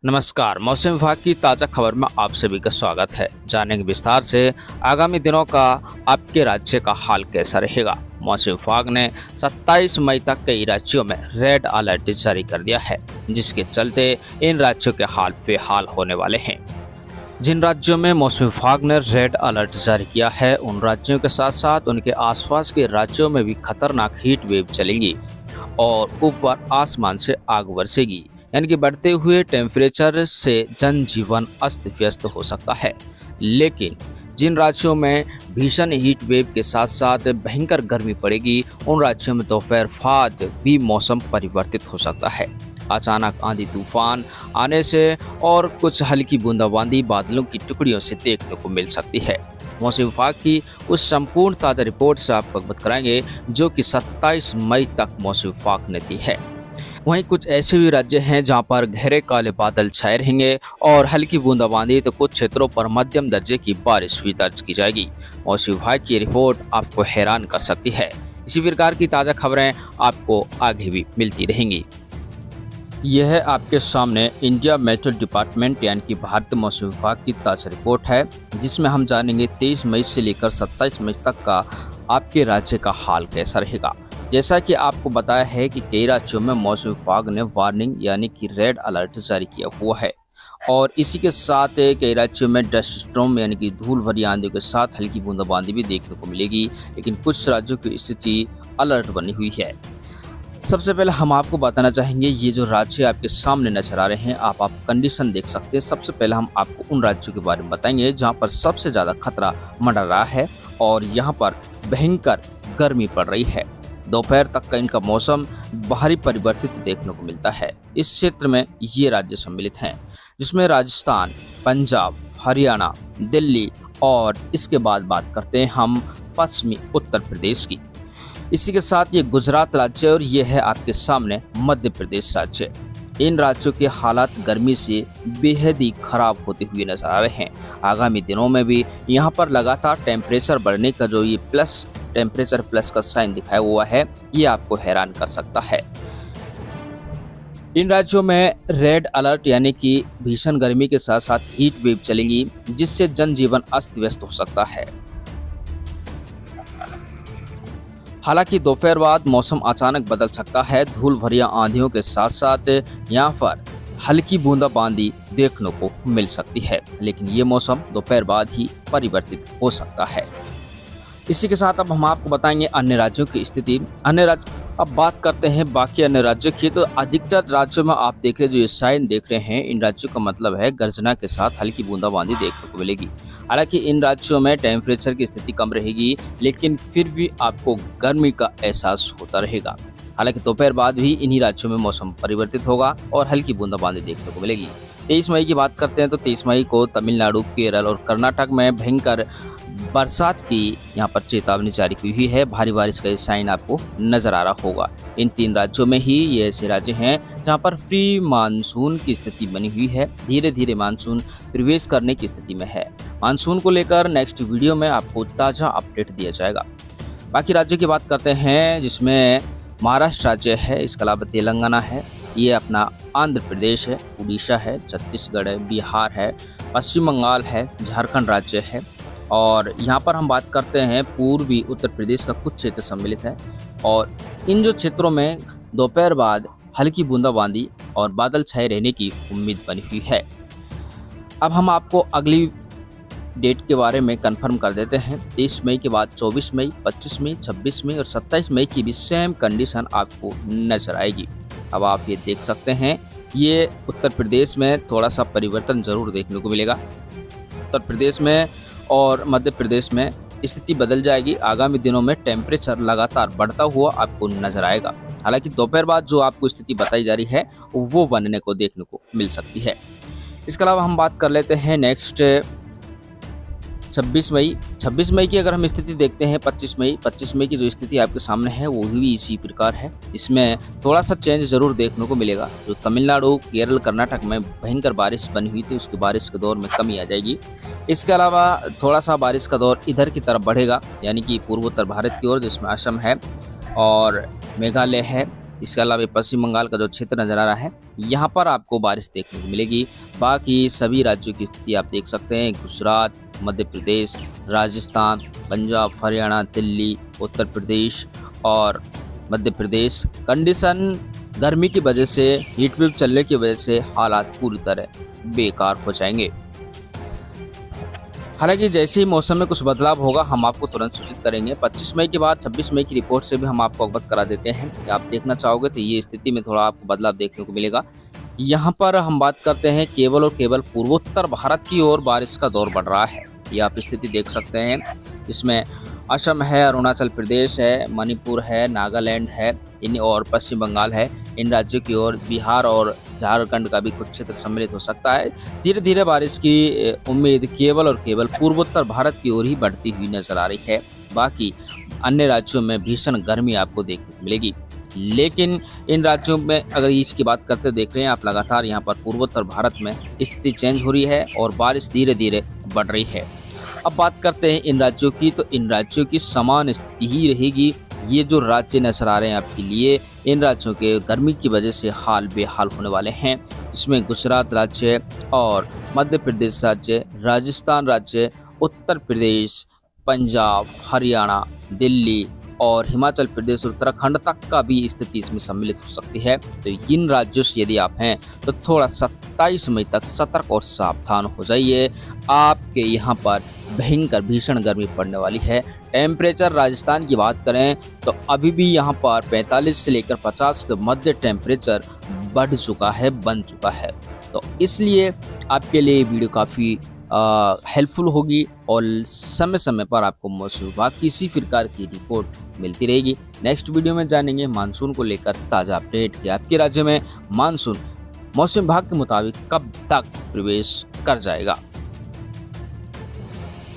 नमस्कार। मौसम विभाग की ताज़ा खबर में आप सभी का स्वागत है। जानेंगे विस्तार से आगामी दिनों का आपके राज्य का हाल कैसा रहेगा। मौसम विभाग ने 27 मई तक कई राज्यों में रेड अलर्ट जारी कर दिया है, जिसके चलते इन राज्यों के हाल बेहाल होने वाले हैं। जिन राज्यों में मौसम विभाग ने रेड अलर्ट जारी किया है, उन राज्यों के साथ साथ उनके आसपास के राज्यों में भी खतरनाक हीट वेव चलेंगी और ऊपर आसमान से आग बरसेगी। यानी कि बढ़ते हुए टेम्परेचर से जनजीवन अस्त व्यस्त हो सकता है। लेकिन जिन राज्यों में भीषण हीट वेव के साथ साथ भयंकर गर्मी पड़ेगी, उन राज्यों में दोपहर बाद भी मौसम परिवर्तित हो सकता है। अचानक आंधी तूफान आने से और कुछ हल्की बूंदाबांदी बादलों की टुकड़ियों से देखने को मिल सकती है। मौसम विभाग की उस संपूर्ण ताज़ा रिपोर्ट से आपको अवगत कराएंगे जो कि 27 मई तक मौसम विभाग ने दी है। वहीं कुछ ऐसे भी राज्य हैं जहां पर गहरे काले बादल छाए रहेंगे और हल्की बूंदाबांदी, तो कुछ क्षेत्रों पर मध्यम दर्जे की बारिश भी दर्ज की जाएगी। मौसम विभाग की रिपोर्ट आपको हैरान कर सकती है। इसी प्रकार की ताज़ा खबरें आपको आगे भी मिलती रहेंगी। यह है आपके सामने इंडिया मेट्रो डिपार्टमेंट यानी कि भारतीय मौसम विभाग की ताज़ा रिपोर्ट है, जिसमें हम जानेंगे 23 मई से लेकर 27 मई तक का आपके राज्य का हाल कैसा रहेगा। जैसा कि आपको बताया है कि कई राज्यों में मौसम विभाग ने वार्निंग यानी कि रेड अलर्ट जारी किया हुआ है और इसी के साथ कई राज्यों में डस्ट स्टॉर्म यानी कि धूल भरी आंधियों के साथ हल्की बूंदाबांदी भी देखने को मिलेगी। लेकिन कुछ राज्यों की स्थिति अलर्ट बनी हुई है। सबसे पहले हम आपको बताना चाहेंगे, ये जो राज्य आपके सामने नजर आ रहे हैं, आप कंडीशन देख सकते हैं। सबसे पहले हम आपको उन राज्यों के बारे में बताएंगे जहां पर सबसे ज़्यादा खतरा मंडरा रहा है और यहाँ पर भयंकर गर्मी पड़ रही है। दोपहर तक का इनका मौसम भारी परिवर्तित देखने को मिलता है। इस क्षेत्र में ये राज्य सम्मिलित हैं, जिसमें राजस्थान, पंजाब, हरियाणा, दिल्ली और इसके बाद बात करते हैं हम पश्चिमी उत्तर प्रदेश की। इसी के साथ ये गुजरात राज्य और ये है आपके सामने मध्य प्रदेश राज्य। इन राज्यों के हालात गर्मी से बेहद ही खराब होते हुए नजर आ रहे हैं। आगामी दिनों में भी यहाँ पर लगातार टेम्परेचर बढ़ने का जो ये टेम्परेचर प्लस का साइन दिखाया हुआ है, ये आपको हैरान कर सकता है। इन राज्यों में रेड अलर्ट यानी कि भीषण गर्मी के साथ साथ हीट वेव चलेंगी, जिससे जनजीवन अस्त व्यस्त हो सकता है। हालांकि दोपहर बाद मौसम अचानक बदल सकता है। धूल भरी आंधियों के साथ साथ यहाँ पर हल्की बूंदाबांदी देखने को मिल सकती है, लेकिन ये मौसम दोपहर बाद ही परिवर्तित हो सकता है। इसी के साथ अब हम आपको बताएंगे अन्य राज्यों की स्थिति। अब बात करते हैं बाकी अन्य राज्यों की। तो अधिकतर राज्यों में आप देख रहे जो ये साइन देख रहे हैं, इन राज्यों का मतलब है गर्जना के साथ हल्की बूंदाबांदी देखने को मिलेगी। हालांकि इन राज्यों में टेम्परेचर की स्थिति कम रहेगी, लेकिन फिर भी आपको गर्मी का एहसास होता रहेगा। हालांकि दोपहर बाद भी इन्हीं राज्यों में मौसम परिवर्तित होगा और हल्की बूंदाबांदी देखने को मिलेगी। 23 मई की बात करते हैं तो 23 मई को तमिलनाडु, केरल और कर्नाटक में भयंकर बरसात की यहाँ पर चेतावनी जारी की हुई है। भारी बारिश का ये साइन आपको नजर आ रहा होगा। इन 3 राज्यों में ही ये ऐसे राज्य हैं जहाँ पर प्री मानसून की स्थिति बनी हुई है। धीरे धीरे मानसून प्रवेश करने की स्थिति में है। मानसून को लेकर नेक्स्ट वीडियो में आपको ताज़ा अपडेट दिया जाएगा। बाकी राज्यों की बात करते हैं, जिसमें महाराष्ट्र राज्य है, इसके अलावा तेलंगाना है, ये अपना आंध्र प्रदेश है, उड़ीसा है, छत्तीसगढ़ है, बिहार है, पश्चिम बंगाल है, झारखंड राज्य है और यहाँ पर हम बात करते हैं पूर्वी उत्तर प्रदेश का कुछ क्षेत्र सम्मिलित है। और इन जो क्षेत्रों में दोपहर बाद हल्की बूंदाबांदी और बादल छाए रहने की उम्मीद बनी हुई है। अब हम आपको अगली डेट के बारे में कंफर्म कर देते हैं। 23 मई के बाद 24 मई, 25 मई, 26 मई और 27 मई की भी सेम कंडीशन आपको नजर आएगी। अब आप ये देख सकते हैं, ये उत्तर प्रदेश में थोड़ा सा परिवर्तन जरूर देखने को मिलेगा। उत्तर प्रदेश में और मध्य प्रदेश में स्थिति बदल जाएगी। आगामी दिनों में टेम्परेचर लगातार बढ़ता हुआ आपको नजर आएगा। हालांकि दोपहर बाद जो आपको स्थिति बताई जा रही है वो बनने को देखने को मिल सकती है। इसके अलावा हम बात कर लेते हैं नेक्स्ट 26 मई की अगर हम स्थिति देखते हैं, 25 मई की जो स्थिति आपके सामने है वो भी इसी प्रकार है। इसमें थोड़ा सा चेंज जरूर देखने को मिलेगा। जो तमिलनाडु, केरल, कर्नाटक में भयंकर बारिश बनी हुई थी, उसकी बारिश के दौर में कमी आ जाएगी। इसके अलावा थोड़ा सा बारिश का दौर इधर की तरफ बढ़ेगा, यानी कि पूर्वोत्तर भारत की ओर, जिसमें असम है और मेघालय है इसके अलावा पश्चिम बंगाल का जो क्षेत्र नजर आ रहा है यहाँ पर आपको बारिश देखने को मिलेगी। बाकी सभी राज्यों की स्थिति आप देख सकते हैं, गुजरात, मध्य प्रदेश, राजस्थान, पंजाब, हरियाणा, दिल्ली, उत्तर प्रदेश और मध्य प्रदेश कंडीशन गर्मी की वजह से, हीट वेव चलने की वजह से हालात पूरी तरह बेकार हो जाएंगे। हालांकि जैसे ही मौसम में कुछ बदलाव होगा हम आपको तुरंत सूचित करेंगे। 25 मई के बाद 26 मई की रिपोर्ट से भी हम आपको अवगत करा देते हैं कि आप देखना चाहोगे तो ये स्थिति में थोड़ा आपको बदलाव देखने को मिलेगा। यहाँ पर हम बात करते हैं केवल और केवल पूर्वोत्तर भारत की ओर बारिश का दौर बढ़ रहा है। ये आप स्थिति देख सकते हैं, इसमें असम है, अरुणाचल प्रदेश है, मणिपुर है, नागालैंड है इन और पश्चिम बंगाल है। इन राज्यों की ओर बिहार और झारखंड का भी कुछ क्षेत्र सम्मिलित हो सकता है। धीरे धीरे बारिश की उम्मीद केवल और केवल पूर्वोत्तर भारत की ओर ही बढ़ती हुई नजर आ रही है। बाकी अन्य राज्यों में भीषण गर्मी आपको देखने को मिलेगी। लेकिन इन राज्यों में अगर इसकी बात करते देख रहे हैं आप, लगातार यहाँ पर पूर्वोत्तर भारत में स्थिति चेंज हो रही है और बारिश धीरे धीरे बढ़ रही है। अब बात करते हैं इन राज्यों की, तो इन राज्यों की समान स्थिति ही रहेगी। ये जो राज्य नजर आ रहे हैं आपके लिए, इन राज्यों के गर्मी की वजह से हाल बेहाल होने वाले हैं। इसमें गुजरात राज्य और मध्य प्रदेश राज्य, राजस्थान राज्य, उत्तर प्रदेश, पंजाब, हरियाणा, दिल्ली और हिमाचल प्रदेश और उत्तराखंड तक का भी स्थिति इसमें सम्मिलित हो सकती है। तो इन राज्यों से यदि आप हैं तो थोड़ा 27 मई तक सतर्क और सावधान हो जाइए। आपके यहाँ पर भयंकर भीषण गर्मी पड़ने वाली है। टेम्परेचर राजस्थान की बात करें तो अभी भी यहाँ पर 45 से लेकर 50 के मध्य टेम्परेचर बढ़ चुका है, बन चुका है। तो इसलिए आपके लिए वीडियो काफ़ी हेल्पफुल होगी और समय समय पर आपको मौसम विभाग की इसी प्रकार की रिपोर्ट मिलती रहेगी। नेक्स्ट वीडियो में जानेंगे मानसून को लेकर ताज़ा अपडेट कि आपके राज्य में मानसून मौसम विभाग के मुताबिक कब तक प्रवेश कर जाएगा।